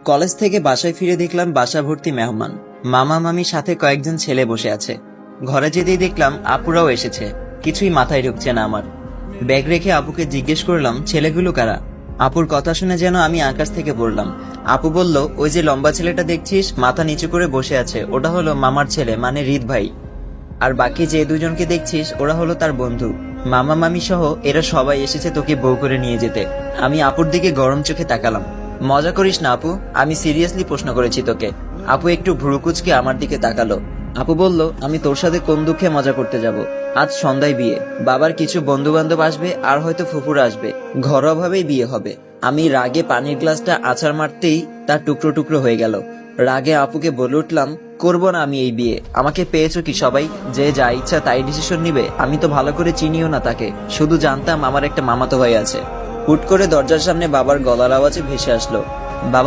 College থেকে বাসায় ফিরে দেখলাম বাসা ভর্তি মেহমান। মামা মামির সাথে কয়েকজন ছেলে বসে আছে। ঘরে যেতেই দেখলাম আপুরাও এসেছে। কিছুই মাথায় ঢুকছে না আমার। ব্যাগ রেখে আপুকে জিজ্ঞেস করলাম, ছেলেগুলো কারা? আপুর কথা শুনে যেন আমি আকাশ থেকে পড়লাম। আপু বলল, ওই যে লম্বা ছেলেটা দেখছিস মাথা নিচু করে বসে আছে, ওটা হলো মামার ছেলে, মানে হৃদ ভাই। আর বাকি যে দুজনকে দেখছিস ওরা হলো তার বন্ধু। মামা মামি সহ এরা সবাই এসেছে তোকে বউ করে নিয়ে যেতে। আমি আপুর দিকে গরম চোখে তাকালাম। মজা করিস না আপু, আমি সিরিয়াসলি প্রশ্ন করেছি তোকে। আপু একটু ভ্রুকুচকে আমার দিকে তাকালো। আপু বলল, আমি তোর সাথে কোন দুঃখে মজা করতে যাব? আজ সন্ধ্যায় বিয়ে, বাবার কিছু বন্ধু বান্ধব আসবে আর হয়তো ফুফুরা আসবে, ঘরোয়াভাবেই বিয়ে হবে। আমি রাগে পানির গ্লাসটা আছাড় মারতেই তার টুকরো টুকরো হয়ে গেল। রাগে আপুকে বলে উঠলাম, করব না আমি এই বিয়ে। আমাকে পেয়েছো কি সবাই? যে যা ইচ্ছা তাই ডিসিশন নিবে? আমি তো ভালো করে চিনিও না তাকে, শুধু জানতাম আমার একটা মামাতো ভাই আছে। হুট করে দরজার সামনে বাবার গলার আওয়াজে ভেসে আসলো। বাবা